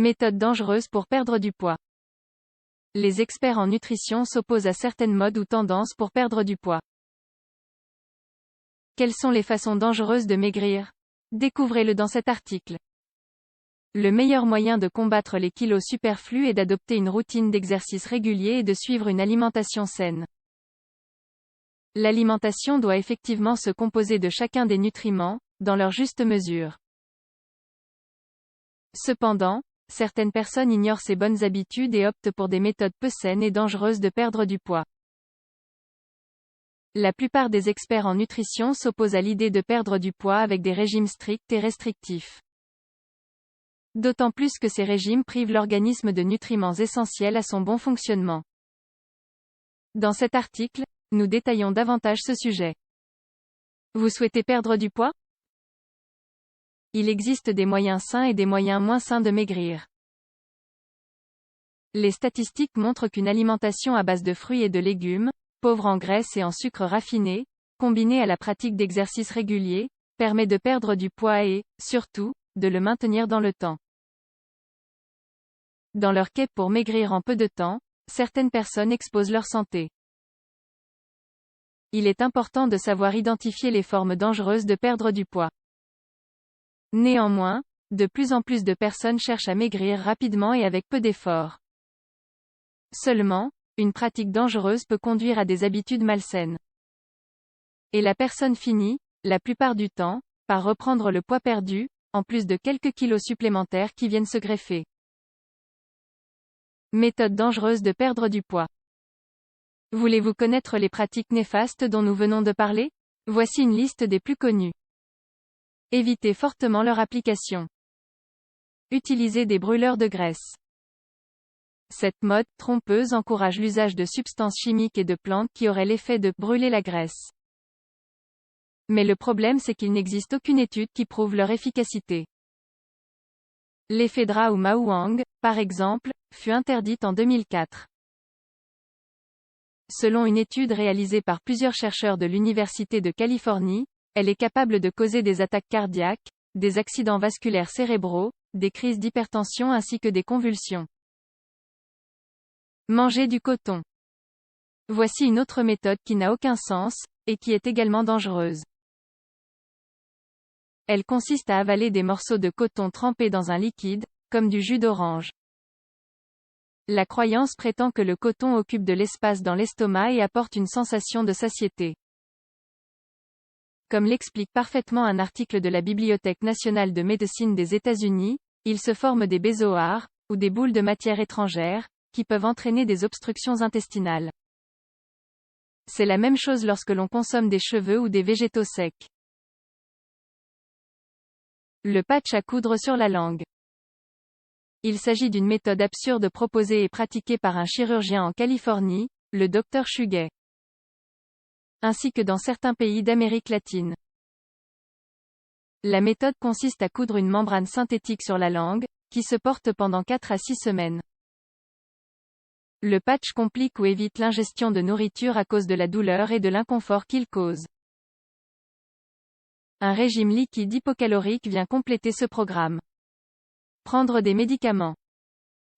Méthode dangereuse pour perdre du poids. Les experts en nutrition s'opposent à certaines modes ou tendances pour perdre du poids. Quelles sont les façons dangereuses de maigrir? Découvrez-le dans cet article. Le meilleur moyen de combattre les kilos superflus est d'adopter une routine d'exercice régulier et de suivre une alimentation saine. L'alimentation doit effectivement se composer de chacun des nutriments, dans leur juste mesure. Cependant, certaines personnes ignorent ces bonnes habitudes et optent pour des méthodes peu saines et dangereuses de perdre du poids. La plupart des experts en nutrition s'opposent à l'idée de perdre du poids avec des régimes stricts et restrictifs. D'autant plus que ces régimes privent l'organisme de nutriments essentiels à son bon fonctionnement. Dans cet article, nous détaillons davantage ce sujet. Vous souhaitez perdre du poids? Il existe des moyens sains et des moyens moins sains de maigrir. Les statistiques montrent qu'une alimentation à base de fruits et de légumes, pauvre en graisse et en sucre raffiné, combinée à la pratique d'exercices réguliers, permet de perdre du poids et, surtout, de le maintenir dans le temps. Dans leur quête pour maigrir en peu de temps, certaines personnes exposent leur santé. Il est important de savoir identifier les formes dangereuses de perdre du poids. Néanmoins, de plus en plus de personnes cherchent à maigrir rapidement et avec peu d'efforts. Seulement, une pratique dangereuse peut conduire à des habitudes malsaines. Et la personne finit, la plupart du temps, par reprendre le poids perdu, en plus de quelques kilos supplémentaires qui viennent se greffer. Méthode dangereuse de perdre du poids. Voulez-vous connaître les pratiques néfastes dont nous venons de parler? Voici une liste des plus connues. Évitez fortement leur application. Utilisez des brûleurs de graisse. Cette mode trompeuse encourage l'usage de substances chimiques et de plantes qui auraient l'effet de brûler la graisse. Mais le problème c'est qu'il n'existe aucune étude qui prouve leur efficacité. L'ephedra ou mahuang, par exemple, fut interdite en 2004. Selon une étude réalisée par plusieurs chercheurs de l'Université de Californie, elle est capable de causer des attaques cardiaques, des accidents vasculaires cérébraux, des crises d'hypertension ainsi que des convulsions. Manger du coton. Voici une autre méthode qui n'a aucun sens, et qui est également dangereuse. Elle consiste à avaler des morceaux de coton trempés dans un liquide, comme du jus d'orange. La croyance prétend que le coton occupe de l'espace dans l'estomac et apporte une sensation de satiété. Comme l'explique parfaitement un article de la Bibliothèque nationale de médecine des États-Unis, il se forme des bézoars, ou des boules de matière étrangère, qui peuvent entraîner des obstructions intestinales. C'est la même chose lorsque l'on consomme des cheveux ou des végétaux secs. Le patch à coudre sur la langue. Il s'agit d'une méthode absurde proposée et pratiquée par un chirurgien en Californie, le Dr Shugai, ainsi que dans certains pays d'Amérique latine. La méthode consiste à coudre une membrane synthétique sur la langue, qui se porte pendant 4 à 6 semaines. Le patch complique ou évite l'ingestion de nourriture à cause de la douleur et de l'inconfort qu'il cause. Un régime liquide hypocalorique vient compléter ce programme. Prendre des médicaments.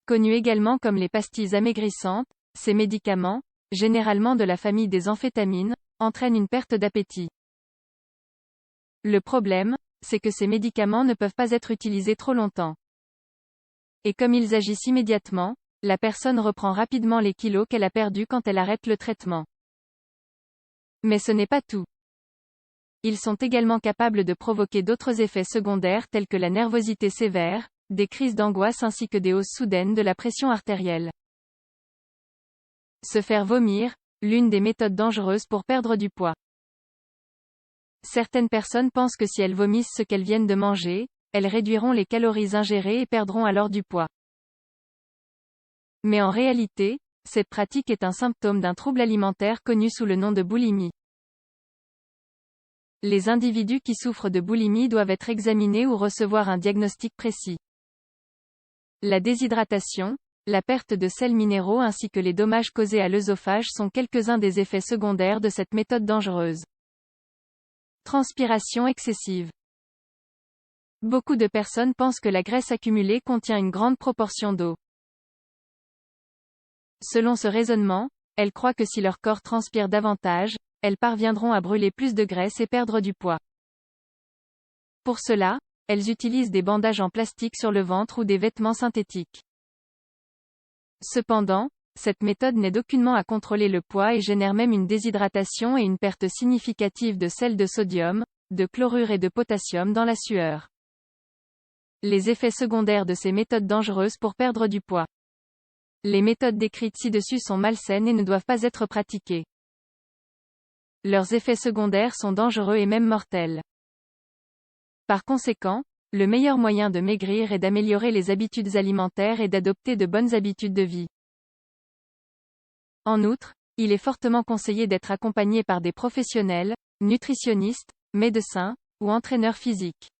Connus également comme les pastilles amaigrissantes, ces médicaments, généralement de la famille des amphétamines, entraînent une perte d'appétit. Le problème, c'est que ces médicaments ne peuvent pas être utilisés trop longtemps. Et comme ils agissent immédiatement, la personne reprend rapidement les kilos qu'elle a perdus quand elle arrête le traitement. Mais ce n'est pas tout. Ils sont également capables de provoquer d'autres effets secondaires tels que la nervosité sévère, des crises d'angoisse ainsi que des hausses soudaines de la pression artérielle. Se faire vomir, l'une des méthodes dangereuses pour perdre du poids. Certaines personnes pensent que si elles vomissent ce qu'elles viennent de manger, elles réduiront les calories ingérées et perdront alors du poids. Mais en réalité, cette pratique est un symptôme d'un trouble alimentaire connu sous le nom de boulimie. Les individus qui souffrent de boulimie doivent être examinés ou recevoir un diagnostic précis. La déshydratation, la perte de sels minéraux ainsi que les dommages causés à l'œsophage sont quelques-uns des effets secondaires de cette méthode dangereuse. Transpiration excessive. Beaucoup de personnes pensent que la graisse accumulée contient une grande proportion d'eau. Selon ce raisonnement, elles croient que si leur corps transpire davantage, elles parviendront à brûler plus de graisse et perdre du poids. Pour cela, elles utilisent des bandages en plastique sur le ventre ou des vêtements synthétiques. Cependant, cette méthode n'aide aucunement à contrôler le poids et génère même une déshydratation et une perte significative de sel de sodium, de chlorure et de potassium dans la sueur. Les effets secondaires de ces méthodes dangereuses pour perdre du poids. Les méthodes décrites ci-dessus sont malsaines et ne doivent pas être pratiquées. Leurs effets secondaires sont dangereux et même mortels. Par conséquent, le meilleur moyen de maigrir est d'améliorer les habitudes alimentaires et d'adopter de bonnes habitudes de vie. En outre, il est fortement conseillé d'être accompagné par des professionnels, nutritionnistes, médecins, ou entraîneurs physiques.